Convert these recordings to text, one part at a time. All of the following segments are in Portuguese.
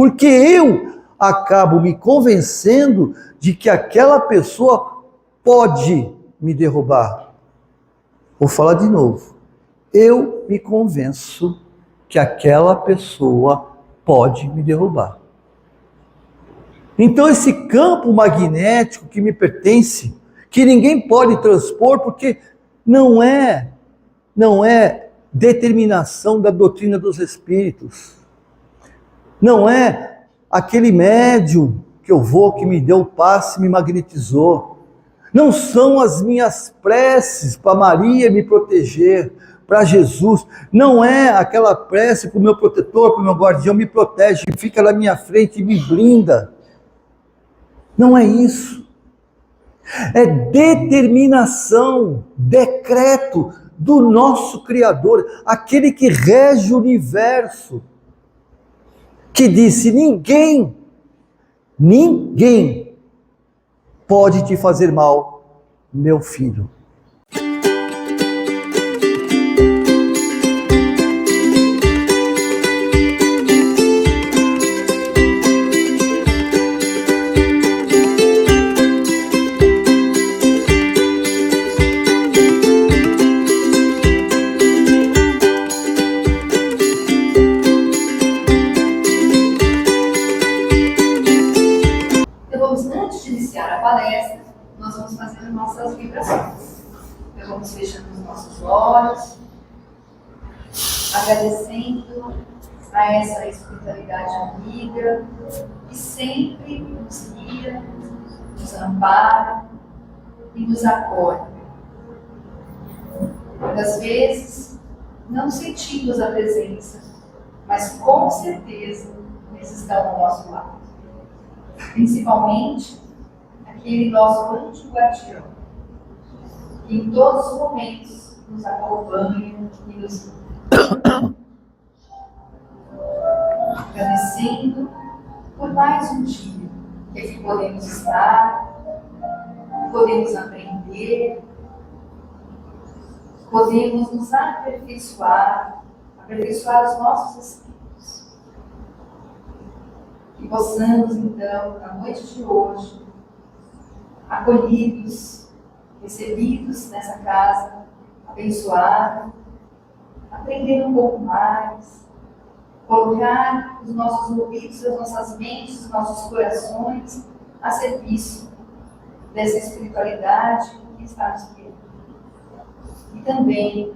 Porque eu acabo me convencendo de que aquela pessoa pode me derrubar. Vou falar de novo. Eu me convenço que aquela pessoa pode me derrubar. Então esse campo magnético que me pertence, que ninguém pode transpor, porque não é determinação da doutrina dos espíritos. Não é aquele médium que eu vou, que me deu o passe e me magnetizou. Não são as minhas preces para Maria me proteger, para Jesus. Não é aquela prece para o meu protetor, para o meu guardião me protege, fica na minha frente e me blinda. Não é isso. É determinação, decreto do nosso Criador, aquele que rege o universo, que disse: ninguém pode te fazer mal, meu filho. Nós vamos fazer nossas vibrações. Então vamos fechando os nossos olhos, agradecendo a essa espiritualidade amiga que sempre nos guia, nos ampara e nos acolhe. Muitas vezes não sentimos a presença, mas com certeza eles estão ao nosso lado. Principalmente aquele nosso anjo guardião, que em todos os momentos nos acompanha e nos guia. Agradecendo por mais um dia que aqui podemos estar, podemos aprender, podemos nos aperfeiçoar os nossos espíritos. Que possamos então, na noite de hoje, acolhidos, recebidos nessa casa, abençoada, aprender um pouco mais, colocar os nossos ouvidos, as nossas mentes, os nossos corações a serviço dessa espiritualidade que está nos guiando. E também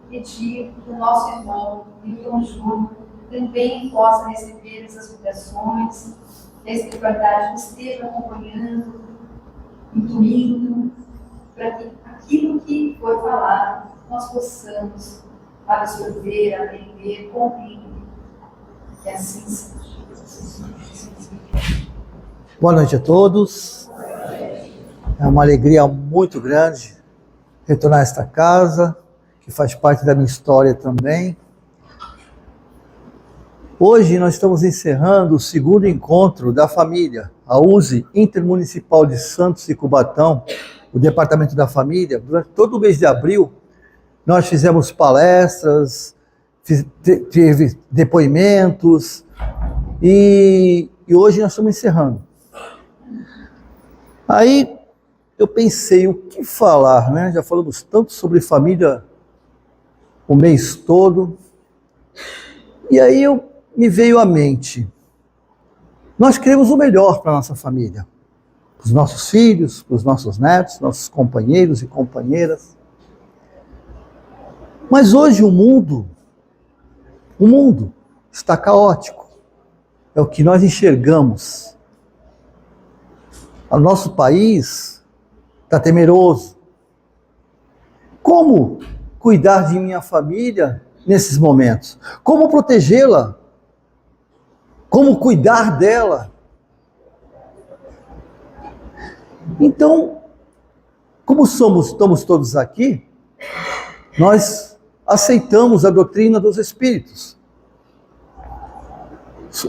pedir que o nosso irmão, Milton Júnior, também possa receber essas vibrações, a espiritualidade que esteja acompanhando, intuindo, para que aquilo que for falado nós possamos absorver, aprender, compreender. Que assim seja. Boa noite a todos. É uma alegria muito grande retornar a esta casa, que faz parte da minha história também. Hoje nós estamos encerrando o segundo encontro da família, a USE Intermunicipal de Santos e Cubatão, o Departamento da Família. Durante todo o mês de abril, nós fizemos palestras, teve depoimentos, e hoje nós estamos encerrando. Aí eu pensei, o que falar, né? Já falamos tanto sobre família o mês todo, e aí me veio à mente, nós queremos o melhor para a nossa família, para os nossos filhos, para os nossos netos, nossos companheiros e companheiras. Mas hoje o mundo está caótico, é o que nós enxergamos. O nosso país está temeroso. Como cuidar de minha família nesses momentos? Como protegê-la? Como cuidar dela? Então, como estamos todos aqui, nós aceitamos a doutrina dos espíritos.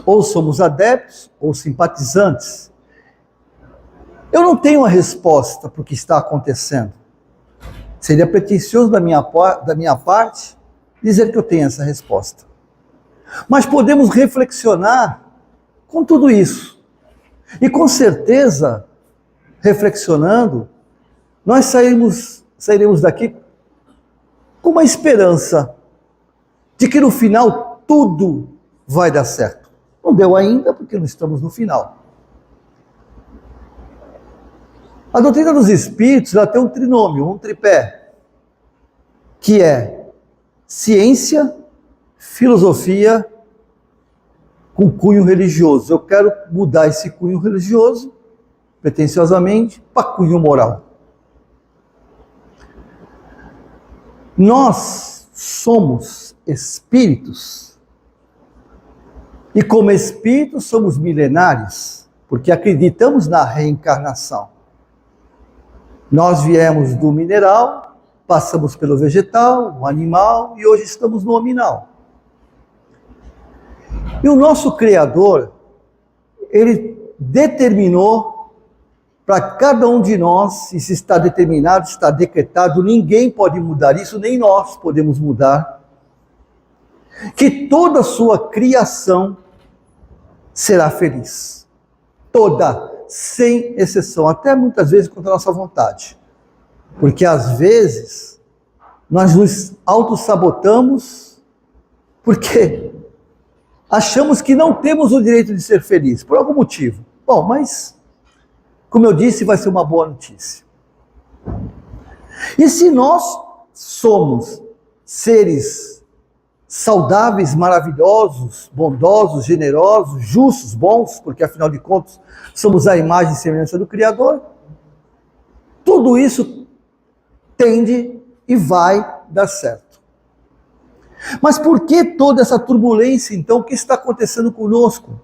Ou somos adeptos ou simpatizantes. Eu não tenho a resposta para o que está acontecendo. Seria pretensioso da minha parte dizer que eu tenho essa resposta. Mas podemos reflexionar com tudo isso. E com certeza, reflexionando, nós sairemos daqui com uma esperança de que no final tudo vai dar certo. Não deu ainda, porque não estamos no final. A doutrina dos espíritos, ela tem um trinômio, um tripé, que é ciência, filosofia com cunho religioso. Eu quero mudar esse cunho religioso, pretensiosamente, para cunho moral. Nós somos espíritos, e como espíritos somos milenares, porque acreditamos na reencarnação. Nós viemos do mineral, passamos pelo vegetal, o animal, e hoje estamos no hominal. E o nosso Criador, ele determinou para cada um de nós, isso está determinado, está decretado, ninguém pode mudar isso, nem nós podemos mudar, que toda a sua criação será feliz. Toda, sem exceção, até muitas vezes contra a nossa vontade. Porque às vezes nós nos autossabotamos porque achamos que não temos o direito de ser felizes, por algum motivo. Bom, mas, como eu disse, vai ser uma boa notícia. E se nós somos seres saudáveis, maravilhosos, bondosos, generosos, justos, bons, porque afinal de contas somos a imagem e semelhança do Criador, tudo isso tende e vai dar certo. Mas por que toda essa turbulência, então? O que está acontecendo conosco?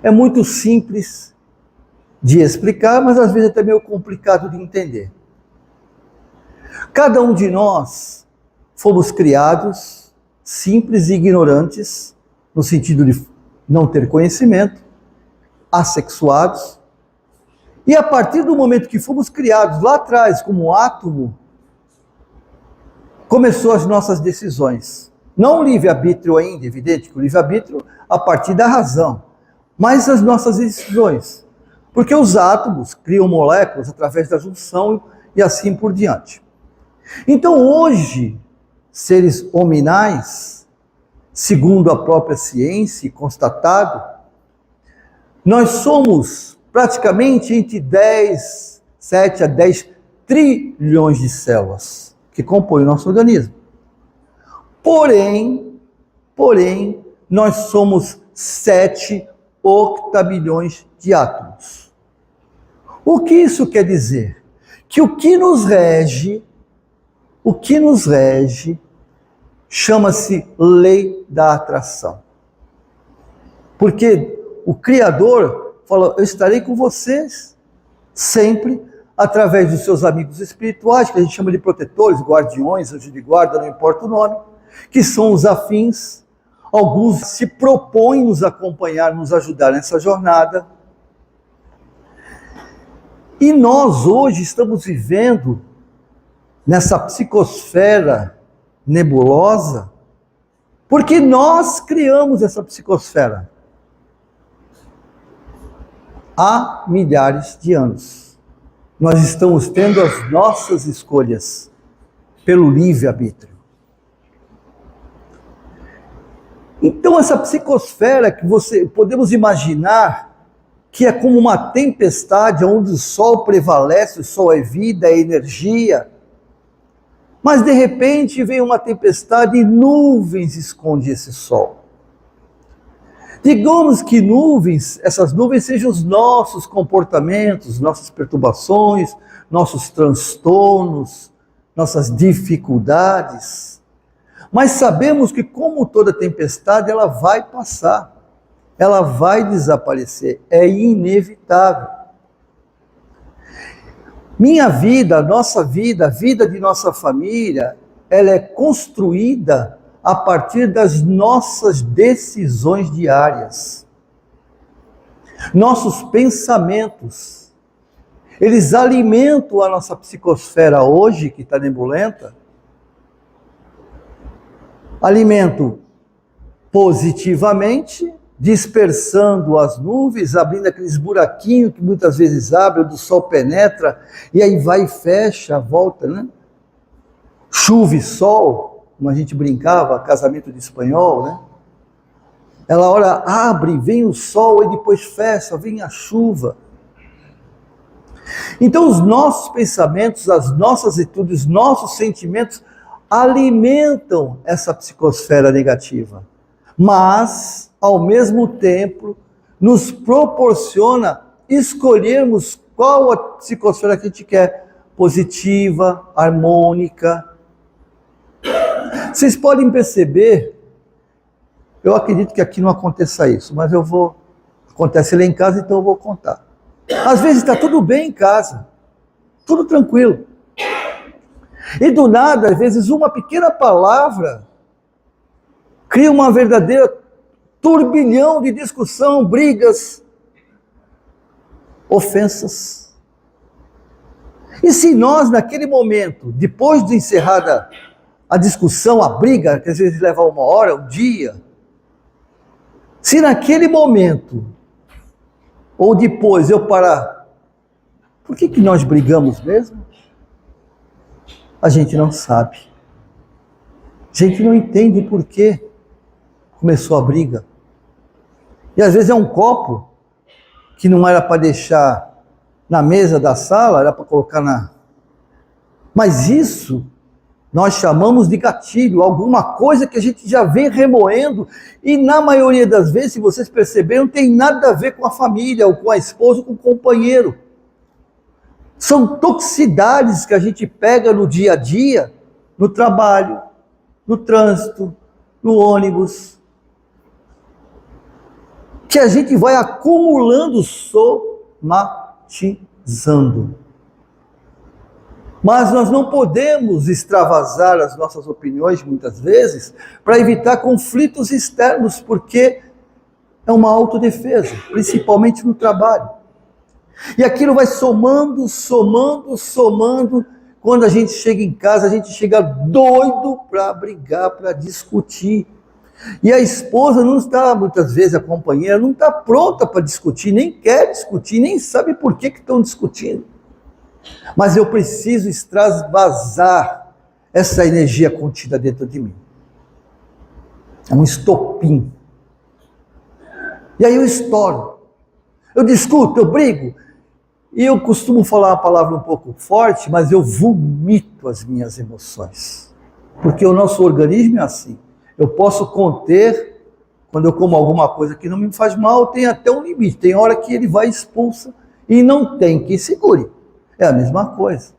É muito simples de explicar, mas às vezes é até meio complicado de entender. Cada um de nós fomos criados simples e ignorantes, no sentido de não ter conhecimento, assexuados, e a partir do momento que fomos criados lá atrás como átomo, começou as nossas decisões. Não o livre-arbítrio ainda, evidente que o livre-arbítrio a partir da razão, mas as nossas decisões. Porque os átomos criam moléculas através da junção e assim por diante. Então hoje, seres hominais, segundo a própria ciência, constatado, nós somos praticamente entre 7 a 10 trilhões de células que compõem o nosso organismo. Porém, nós somos 7 octabilhões de átomos. O que isso quer dizer? Que o que nos rege chama-se lei da atração. Porque o Criador falou, eu estarei com vocês sempre, através dos seus amigos espirituais, que a gente chama de protetores, guardiões, anjos de guarda, não importa o nome, que são os afins. Alguns se propõem nos acompanhar, nos ajudar nessa jornada. E nós hoje estamos vivendo nessa psicosfera nebulosa, porque nós criamos essa psicosfera há milhares de anos. Nós estamos tendo as nossas escolhas pelo livre-arbítrio. Então essa psicosfera que podemos imaginar que é como uma tempestade onde o sol prevalece, o sol é vida, é energia, mas de repente vem uma tempestade e nuvens escondem esse sol. Digamos que essas nuvens sejam os nossos comportamentos, nossas perturbações, nossos transtornos, nossas dificuldades. Mas sabemos que, como toda tempestade, ela vai passar, ela vai desaparecer, é inevitável. Minha vida, nossa vida, a vida de nossa família, ela é construída a partir das nossas decisões diárias. Nossos pensamentos, eles alimentam a nossa psicosfera hoje, que está nebulenta, alimentam positivamente, dispersando as nuvens, abrindo aqueles buraquinhos que muitas vezes abrem, onde o sol penetra, e aí vai e fecha, volta, né? Chuva e sol, como a gente brincava, casamento de espanhol, né? Ela ora abre, vem o sol e depois fecha, vem a chuva. Então os nossos pensamentos, as nossas atitudes, os nossos sentimentos alimentam essa psicosfera negativa. Mas, ao mesmo tempo, nos proporciona escolhermos qual a psicosfera que a gente quer. Positiva, harmônica. Vocês podem perceber, eu acredito que aqui não aconteça isso, mas acontece lá em casa, então eu vou contar. Às vezes está tudo bem em casa, tudo tranquilo. E do nada, às vezes uma pequena palavra cria uma verdadeira turbilhão de discussão, brigas, ofensas. E se nós, naquele momento, depois de encerrada a discussão, a briga, que às vezes leva uma hora, um dia, se naquele momento, ou depois eu parar, por que nós brigamos mesmo? A gente não sabe. A gente não entende por que começou a briga. E às vezes é um copo que não era para deixar na mesa da sala, era para colocar na... Mas isso nós chamamos de gatilho, alguma coisa que a gente já vem remoendo, e na maioria das vezes, se vocês perceberam, não tem nada a ver com a família, ou com a esposa, ou com o companheiro. São toxicidades que a gente pega no dia a dia, no trabalho, no trânsito, no ônibus, que a gente vai acumulando, somatizando. Mas nós não podemos extravasar as nossas opiniões, muitas vezes, para evitar conflitos externos, porque é uma autodefesa, principalmente no trabalho. E aquilo vai somando, somando, somando. Quando a gente chega em casa, a gente chega doido para brigar, para discutir. E a esposa não está, muitas vezes, a companheira não está pronta para discutir, nem quer discutir, nem sabe por que estão discutindo. Mas eu preciso extravasar essa energia contida dentro de mim. É um estopim. E aí eu estouro. Eu discuto, eu brigo. E eu costumo falar uma palavra um pouco forte, mas eu vomito as minhas emoções. Porque o nosso organismo é assim. Eu posso conter, quando eu como alguma coisa que não me faz mal, tem até um limite. Tem hora que ele vai e expulsa e não tem que segure. É a mesma coisa.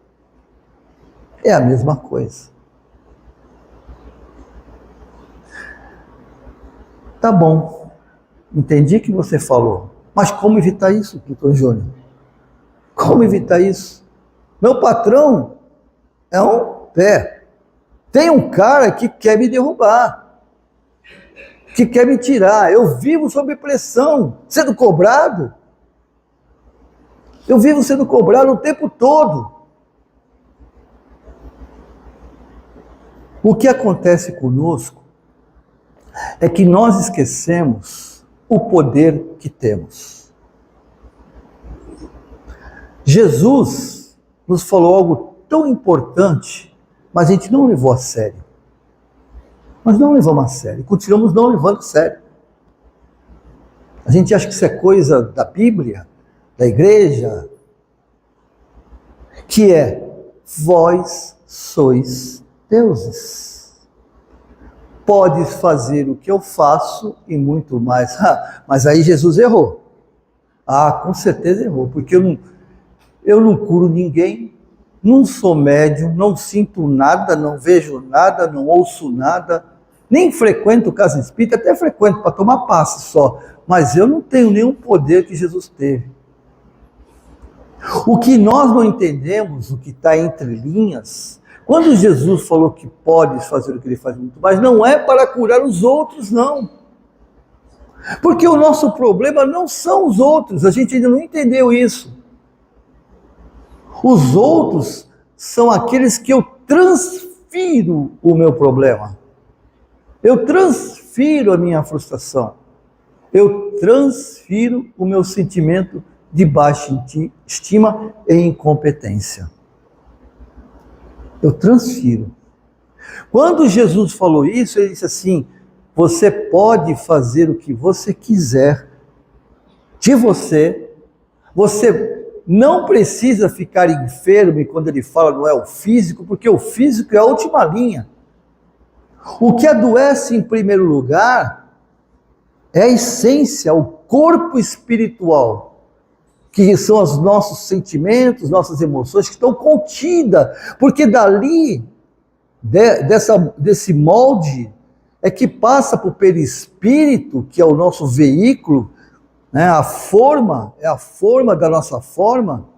É a mesma coisa. Tá bom. Entendi o que você falou. Mas como evitar isso, doutor Júnior? Como evitar isso? Meu patrão é um pé. Tem um cara que quer me derrubar, que quer me tirar. Eu vivo sob pressão, sendo cobrado. Eu vivo sendo cobrado o tempo todo. O que acontece conosco é que nós esquecemos o poder que temos. Jesus nos falou algo tão importante, mas a gente não levou a sério. Nós não levamos a sério, continuamos não levando a sério. A gente acha que isso é coisa da Bíblia, da igreja, que é: vós sois deuses. Podes fazer o que eu faço e muito mais. Mas aí Jesus errou. Com certeza errou, porque eu não curo ninguém, não sou médium, não sinto nada, não vejo nada, não ouço nada, nem frequento casa espírita, até frequento para tomar passe só, mas eu não tenho nenhum poder que Jesus teve. O que nós não entendemos, o que está entre linhas, quando Jesus falou que pode fazer o que ele faz muito mais, não é para curar os outros, não. Porque o nosso problema não são os outros, a gente ainda não entendeu isso. Os outros são aqueles que eu transfiro o meu problema. Eu transfiro a minha frustração. Eu transfiro o meu sentimento de baixa estima e incompetência. Eu transfiro. Quando Jesus falou isso, ele disse assim: você pode fazer o que você quiser de você, você não precisa ficar enfermo, e quando ele fala não é o físico, porque o físico é a última linha. O que adoece em primeiro lugar é a essência, o corpo espiritual, que são os nossos sentimentos, nossas emoções que estão contidas, porque dali, desse molde, é que passa para o perispírito, que é o nosso veículo, né? A forma, é a forma da nossa forma,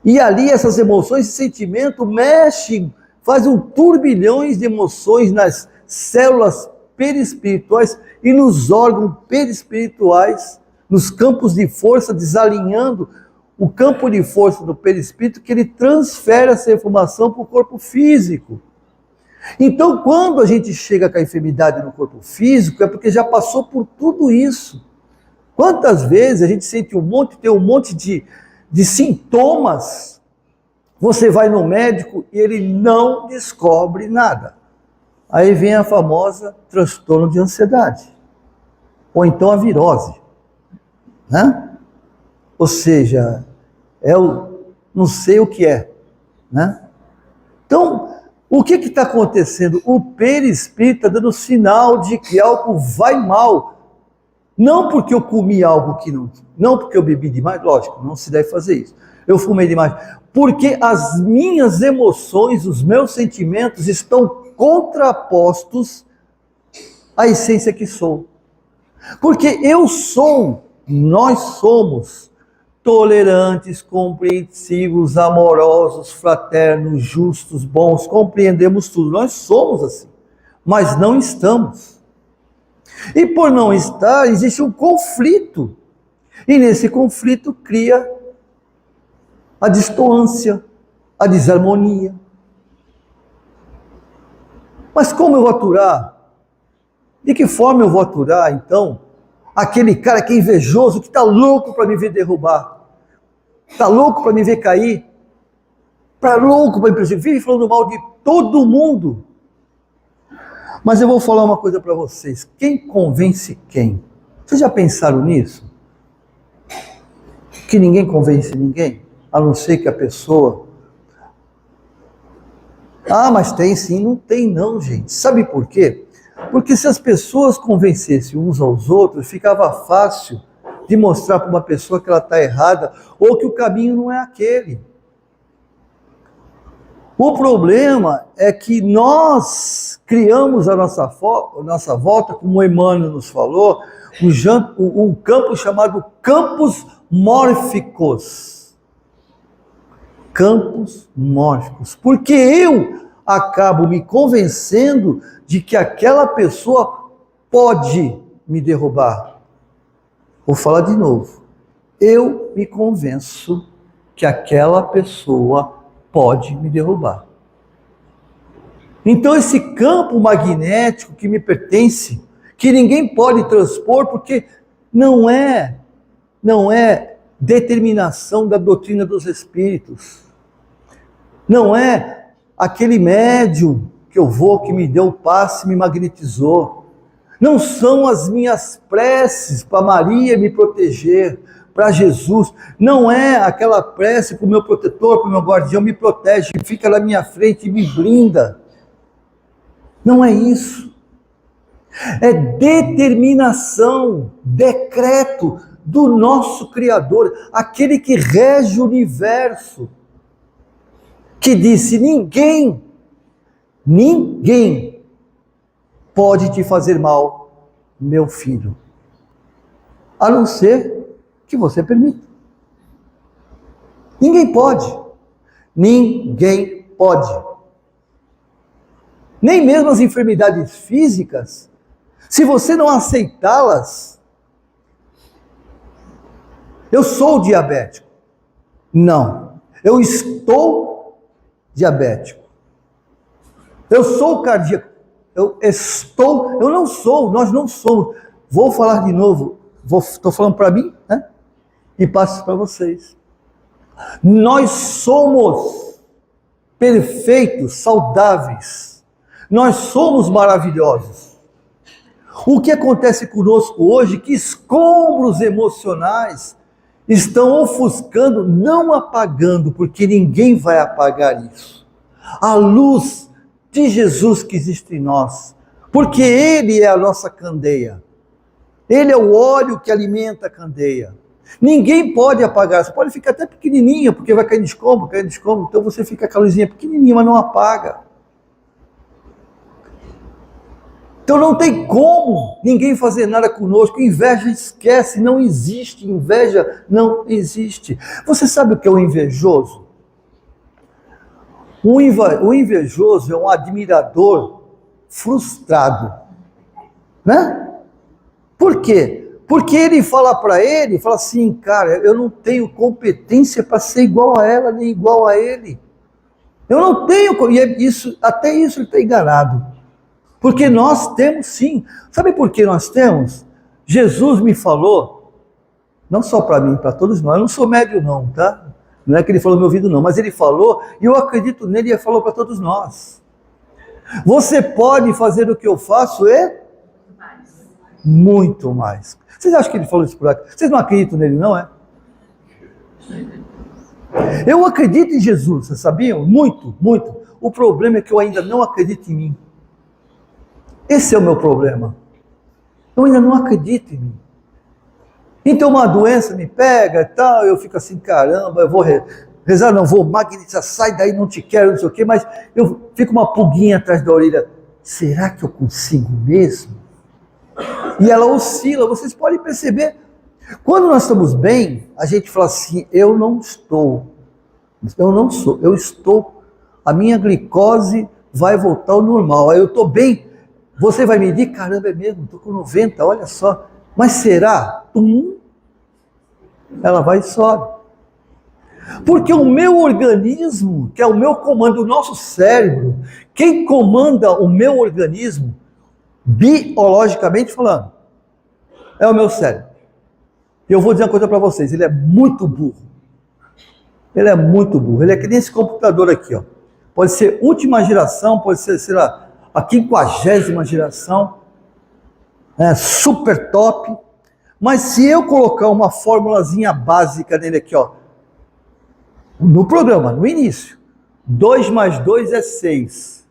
e ali essas emoções e sentimentos mexem, fazem um turbilhões de emoções nas células perispirituais e nos órgãos perispirituais, nos campos de força, desalinhando o campo de força do perispírito, que ele transfere essa informação para o corpo físico. Então, quando a gente chega com a enfermidade no corpo físico, é porque já passou por tudo isso. Quantas vezes a gente sente tem um monte de sintomas, você vai no médico e ele não descobre nada. Aí vem a famosa transtorno de ansiedade, ou então a virose, né? Ou seja, não sei o que é, né? Então, o que está acontecendo? O perispírito está dando sinal de que algo vai mal. Não porque eu comi algo que não porque eu bebi demais, lógico, não se deve fazer isso. Eu fumei demais, porque as minhas emoções, os meus sentimentos estão contrapostos à essência que sou. Porque nós somos tolerantes, compreensivos, amorosos, fraternos, justos, bons, compreendemos tudo. Nós somos assim, mas não estamos. E por não estar, existe um conflito. E nesse conflito cria a distância, a desarmonia. Mas como eu vou aturar? De que forma eu vou aturar, então, aquele cara que é invejoso, que está louco para me ver derrubar, está louco para me ver cair, está louco para me prejudicar, vive falando mal de todo mundo. Mas eu vou falar uma coisa para vocês: quem convence quem? Vocês já pensaram nisso? Que ninguém convence ninguém, a não ser que a pessoa... Ah, mas tem sim. Não tem não, gente. Sabe por quê? Porque se as pessoas convencessem uns aos outros, ficava fácil de mostrar para uma pessoa que ela está errada, ou que o caminho não é aquele. O problema é que nós criamos a nossa volta, como o Emmanuel nos falou, um campo chamado campos mórficos. Campos mórficos. Porque eu acabo me convencendo de que aquela pessoa pode me derrubar. Vou falar de novo. Eu me convenço que aquela pessoa pode me derrubar. Então esse campo magnético que me pertence, que ninguém pode transpor, porque não é determinação da doutrina dos espíritos. Não é aquele médium que me deu o passe e me magnetizou. Não são as minhas preces para Maria me proteger, para Jesus. Não é aquela prece para o meu protetor, para o meu guardião me protege, fica na minha frente e me blinda. Não é isso. É determinação, decreto do nosso Criador, aquele que rege o universo, que disse: ninguém pode te fazer mal, meu filho, a não ser que você permita. Ninguém pode. Ninguém pode. Nem mesmo as enfermidades físicas, se você não aceitá-las. Eu sou diabético. Não. Eu estou diabético. Eu sou cardíaco. eu não sou, nós não somos. Vou falar de novo, estou falando para mim, né? E passo para vocês. Nós somos perfeitos, saudáveis. Nós somos maravilhosos. O que acontece conosco hoje, que escombros emocionais estão ofuscando, não apagando, porque ninguém vai apagar isso. A luz de Jesus que existe em nós, porque Ele é a nossa candeia. Ele é o óleo que alimenta a candeia. Ninguém pode apagar, você pode ficar até pequenininha, porque vai cair de escombro, então você fica aquela luzinha pequenininha, mas não apaga. Então não tem como ninguém fazer nada conosco. Inveja esquece, não existe. Inveja não existe. Você sabe o que é o invejoso? O invejoso é um admirador frustrado. Né? Por quê? Porque ele fala assim, cara, eu não tenho competência para ser igual a ela, nem igual a ele. Eu não tenho, e até isso ele está enganado. Porque nós temos sim. Sabe por que nós temos? Jesus me falou, não só para mim, para todos nós, eu não sou médio não, tá? Não é que ele falou no meu ouvido não, mas ele falou, e eu acredito nele, e ele falou para todos nós. Você pode fazer o que eu faço e muito mais. Vocês acham que ele falou isso por aqui? Vocês não acreditam nele não, é? Eu acredito em Jesus, vocês sabiam? Muito, muito. O problema é que eu ainda não acredito em mim. Esse é o meu problema. Eu ainda não acredito em mim. Então uma doença me pega e tal, eu fico assim, caramba, eu vou rezar, não vou magnetizar, sai daí, não te quero, não sei o quê, mas eu fico uma pulguinha atrás da orelha. Será que eu consigo mesmo? E ela oscila, vocês podem perceber. Quando nós estamos bem, a gente fala assim, eu não sou, eu estou, a minha glicose vai voltar ao normal, aí eu estou bem. Você vai medir, caramba, é mesmo, estou com 90, olha só. Mas será? Ela vai e sobe. Porque o meu organismo, que é o meu comando, o nosso cérebro, quem comanda o meu organismo, biologicamente falando, é o meu cérebro. E eu vou dizer uma coisa para vocês, ele é muito burro. Ele é muito burro. Ele é que nem esse computador aqui, ó. Pode ser última geração, pode ser, sei lá, a 50ª geração, super top, mas se eu colocar uma formulazinha básica nele aqui, ó, no programa, no início, 2 mais 2 é 6.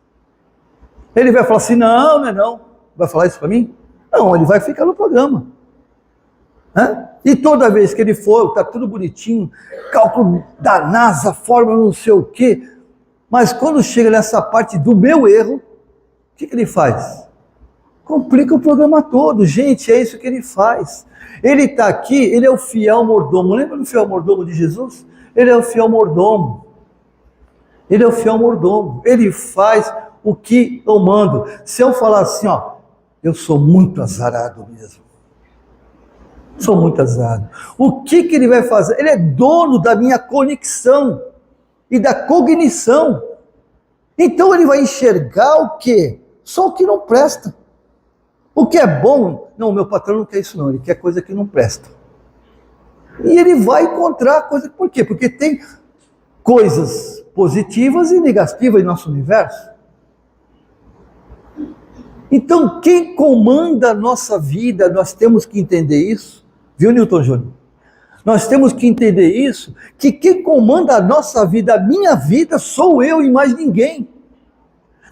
Ele vai falar assim, não, não é não. Vai falar isso para mim? Não, ele vai ficar no programa. E toda vez que ele for, está tudo bonitinho, cálculo da NASA, fórmula não sei o quê, mas quando chega nessa parte do meu erro, o que ele faz? Complica o programa todo, gente, é isso que ele faz. Ele está aqui, ele é o fiel mordomo. Lembra do fiel mordomo de Jesus? Ele é o fiel mordomo. Ele é o fiel mordomo. Ele faz o que eu mando. Se eu falar assim, ó, eu sou muito azarado mesmo. Sou muito azarado. O que ele vai fazer? Ele é dono da minha conexão e da cognição. Então ele vai enxergar o quê? Só o que não presta. O que é bom, não, meu patrão não quer isso não, ele quer coisa que não presta. E ele vai encontrar coisa, por quê? Porque tem coisas positivas e negativas em nosso universo. Então, quem comanda a nossa vida, nós temos que entender isso, viu, Newton Júnior? Nós temos que entender isso, que quem comanda a nossa vida, a minha vida, sou eu e mais ninguém.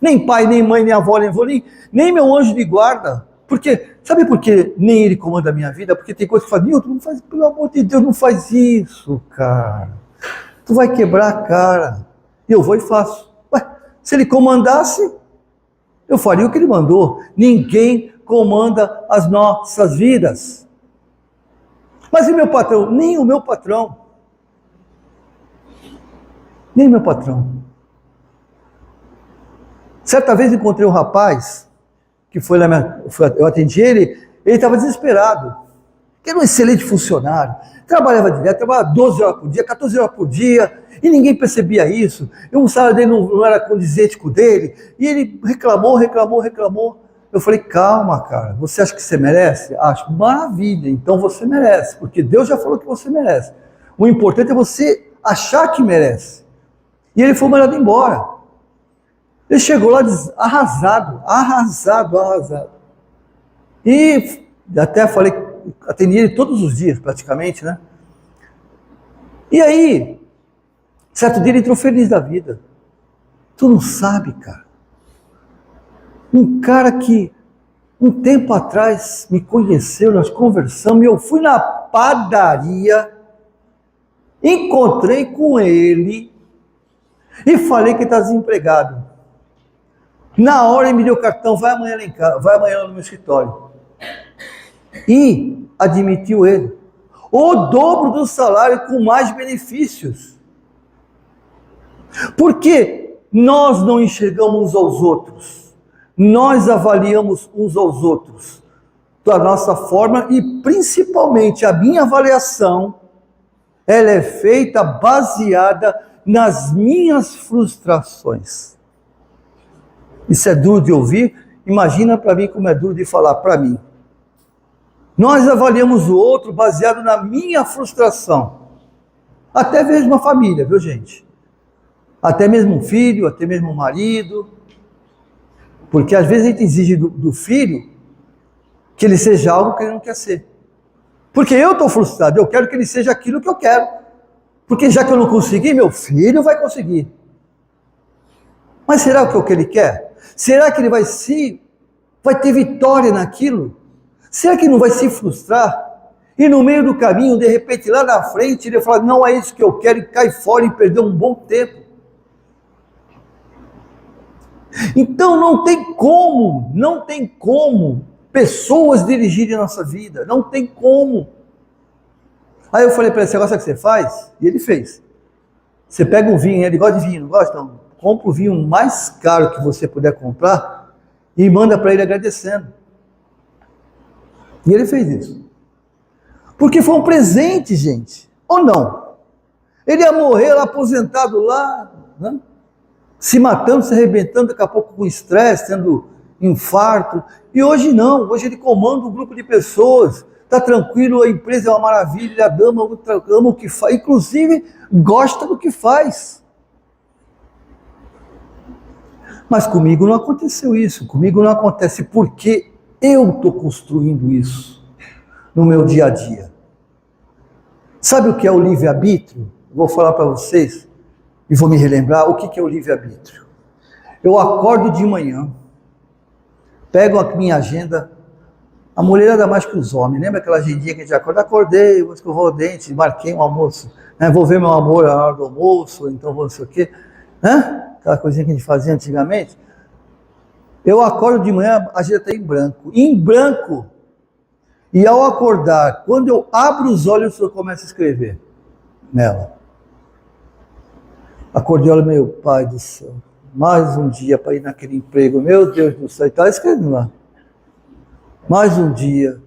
Nem pai, nem mãe, nem avó, nem avô, nem meu anjo de guarda. Porque, sabe por que nem ele comanda a minha vida? Porque tem coisa que fala, Newton, não faz, pelo amor de Deus, não faz isso, cara. Tu vai quebrar a cara. E eu vou e faço. Ué, se ele comandasse, eu faria o que ele mandou. Ninguém comanda as nossas vidas. Mas e meu patrão? Nem o meu patrão. Nem o meu patrão. Certa vez encontrei um rapaz, que foi lá, eu atendi ele estava desesperado. que era um excelente funcionário, trabalhava direto, trabalhava 12 horas por dia, 14 horas por dia, e ninguém percebia isso. E o salário dele não era condizente com o dele, e ele reclamou. Eu falei, calma, cara, você acha que você merece? Acho, maravilha, então você merece, porque Deus já falou que você merece. O importante é você achar que merece. E ele foi mandado embora. Ele chegou lá arrasado. E até falei, atendi ele todos os dias, praticamente, né? E aí, certo dia ele entrou feliz da vida. Tu não sabe, cara. Um cara que um tempo atrás me conheceu, nós conversamos, e eu fui na padaria, encontrei com ele e falei que está desempregado. Na hora ele me deu o cartão, vai amanhã lá em casa, vai amanhã lá no meu escritório. E admitiu ele. O dobro do salário com mais benefícios. Porque nós não enxergamos uns aos outros. Nós avaliamos uns aos outros da nossa forma e principalmente a minha avaliação, ela é feita baseada nas minhas frustrações. Isso é duro de ouvir, imagina para mim como é duro de falar para mim. Nós avaliamos o outro baseado na minha frustração. Até mesmo uma família, viu gente? Até mesmo um filho, até mesmo um marido. Porque às vezes a gente exige do filho que ele seja algo que ele não quer ser. Porque eu estou frustrado, eu quero que ele seja aquilo que eu quero. Porque já que eu não consegui, meu filho vai conseguir. Mas será o que ele quer? Será que ele vai ter vitória naquilo? Será que não vai se frustrar? E no meio do caminho, de repente, lá na frente, ele vai falar, não é isso que eu quero, e cai fora e perdeu um bom tempo. Então não tem como pessoas dirigirem a nossa vida, não tem como. Aí eu falei para ele, você gosta que você faz? E ele fez. Você pega um vinho, ele gosta de vinho, não gosta? Não. Compra o vinho mais caro que você puder comprar e manda para ele agradecendo. E ele fez isso. Porque foi um presente, gente. Ou não? Ele ia morrer lá, aposentado lá, né? Se matando, se arrebentando, daqui a pouco com estresse, tendo infarto. E hoje não, hoje ele comanda um grupo de pessoas, está tranquilo, a empresa é uma maravilha, ele ama o que faz, inclusive gosta do que faz. Mas comigo não aconteceu isso, comigo não acontece porque eu estou construindo isso no meu dia a dia. Sabe o que é o livre-arbítrio? Vou falar para vocês e vou me relembrar o que é o livre-arbítrio. Eu acordo de manhã, pego a minha agenda, a mulher anda mais que os homens, lembra aquela agendinha que a gente acorda? Acordei, vou escovar o dente, marquei um almoço, né? Vou ver meu amor na hora do almoço, então vou não sei o quê, né? Aquela coisinha que a gente fazia antigamente. Eu acordo de manhã, a agenda está em branco, e ao acordar, quando eu abro os olhos, eu começo a escrever nela. Acordei, olha, meu pai do céu, mais um dia para ir naquele emprego, meu Deus do céu, está escrevendo lá. Mais um dia.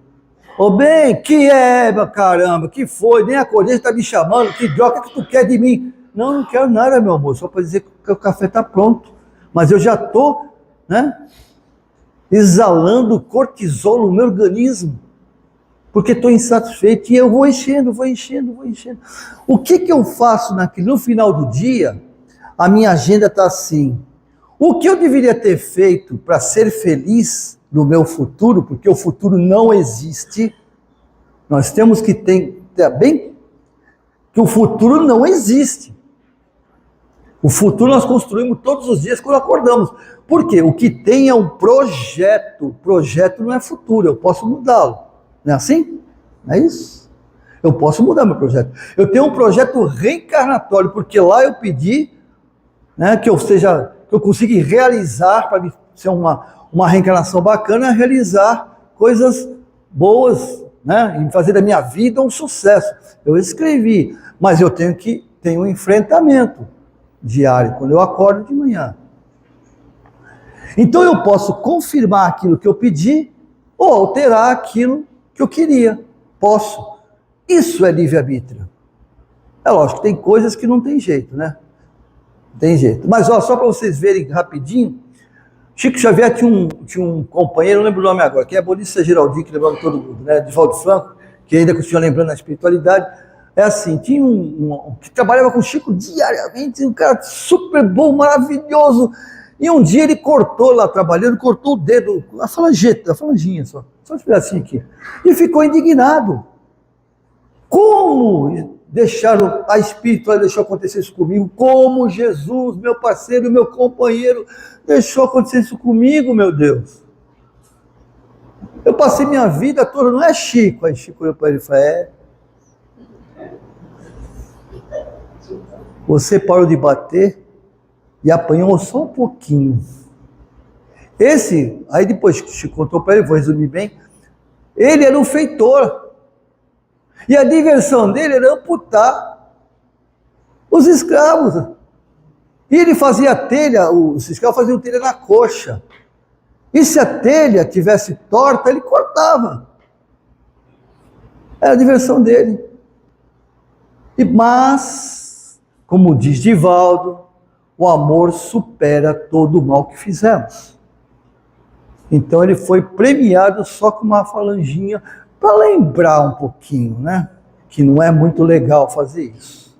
Ô bem, que é, meu caramba, que foi? Nem acordei, você está me chamando, que droga que tu quer de mim? Não quero nada, meu amor, só para dizer que o café está pronto. Mas eu já estou, né, exalando cortisol no meu organismo, porque estou insatisfeito, e eu vou enchendo. O que eu faço no final do dia? A minha agenda está assim. O que eu deveria ter feito para ser feliz no meu futuro, porque o futuro não existe, nós temos que ter bem que o futuro não existe. O futuro nós construímos todos os dias quando acordamos. Por quê? O que tem é um projeto. Projeto não é futuro, eu posso mudá-lo. Não é assim? Não é isso? Eu posso mudar meu projeto. Eu tenho um projeto reencarnatório, porque lá eu pedi, né, que eu consiga realizar, para ser uma reencarnação bacana, realizar coisas boas, né, e fazer da minha vida um sucesso. Eu escrevi, mas eu tenho que ter um enfrentamento diário, quando eu acordo de manhã. Então eu posso confirmar aquilo que eu pedi, ou alterar aquilo que eu queria. Posso. Isso é livre-arbítrio. É lógico, tem coisas que não tem jeito, né? Não tem jeito. Mas, ó, só para vocês verem rapidinho, Chico Xavier tinha um companheiro, não lembro o nome agora, que é a Bonissa Geraldinho, que lembrava todo mundo, né? Divaldo Franco, que ainda continua lembrando na espiritualidade. É assim, tinha um que trabalhava com Chico diariamente, um cara super bom, maravilhoso. E um dia ele cortou lá trabalhando, cortou o dedo, a falanginha só um pedacinho aqui. E ficou indignado. Como deixaram, a espiritualidade deixou acontecer isso comigo? Como Jesus, meu parceiro, meu companheiro, deixou acontecer isso comigo, meu Deus? Eu passei minha vida toda, não é Chico? Aí Chico olhou para ele e falou, você parou de bater e apanhou só um pouquinho. Aí depois que Chico contou para ele, vou resumir bem, ele era um feitor. E a diversão dele era amputar os escravos. E ele fazia telha, os escravos faziam telha na coxa. E se a telha tivesse torta, ele cortava. Era a diversão dele. Mas, como diz Divaldo, o amor supera todo o mal que fizemos. Então ele foi premiado só com uma falanginha, para lembrar um pouquinho, né? Que não é muito legal fazer isso.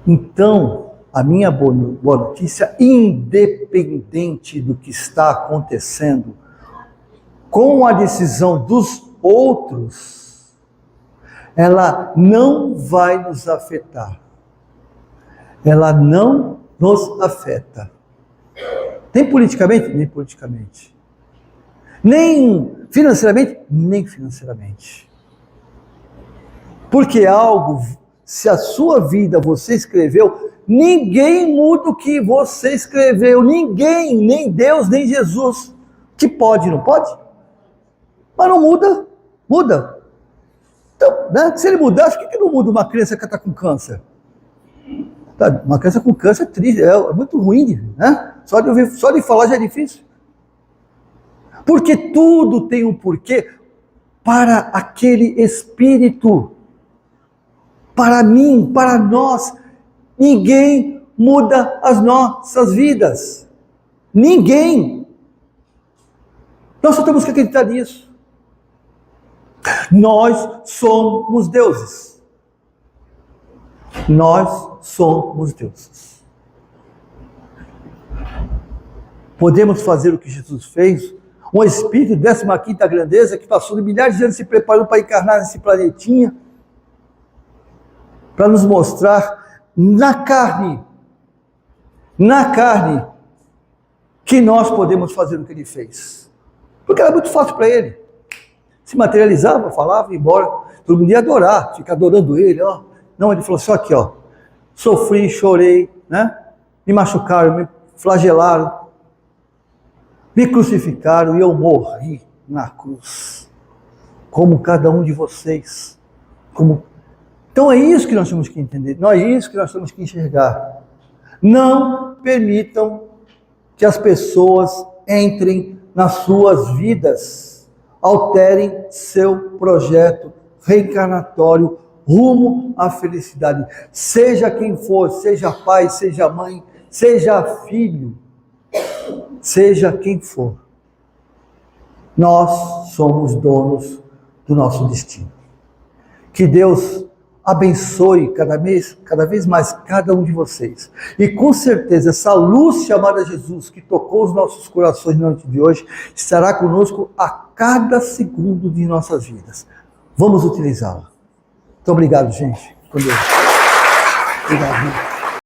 Então, a minha boa notícia, independente do que está acontecendo, com a decisão dos outros, ela não vai nos afetar. Ela não nos afeta. Nem politicamente, nem politicamente. Nem financeiramente, nem financeiramente. Porque algo, se a sua vida você escreveu, ninguém muda o que você escreveu. Ninguém, nem Deus, nem Jesus. Que pode, não pode? Mas não muda, muda. Então, né, se ele mudasse, por que não muda uma criança que está com câncer? Uma criança com câncer é triste, é muito ruim, né? Só de falar já é difícil. Porque tudo tem um porquê para aquele espírito. Para mim, para nós. Ninguém muda as nossas vidas. Ninguém. Nós só temos que acreditar nisso. Nós somos deuses. Nós somos deuses. Podemos fazer o que Jesus fez? Um espírito de 15ª grandeza que passou de milhares de anos se preparando para encarnar nesse planetinha, para nos mostrar na carne, que nós podemos fazer o que ele fez. Porque era muito fácil para ele. Se materializava, falava, ia embora. Todo mundo ia adorar, ficar adorando ele. Ó. Não, ele falou só aqui, ó. Sofri, chorei, né? Me machucaram, me flagelaram. Me crucificaram e eu morri na cruz. Como cada um de vocês. Então é isso que nós temos que entender. Não é isso que nós temos que enxergar. Não permitam que as pessoas entrem nas suas vidas, alterem seu projeto reencarnatório rumo à felicidade. Seja quem for, seja pai, seja mãe, seja filho, seja quem for. Nós somos donos do nosso destino. Que Deus abençoe cada vez mais cada um de vocês. E com certeza essa luz chamada Jesus, que tocou os nossos corações na noite de hoje, estará conosco a cada segundo de nossas vidas. Vamos utilizá-la. Muito obrigado, gente. Com Deus. Obrigado.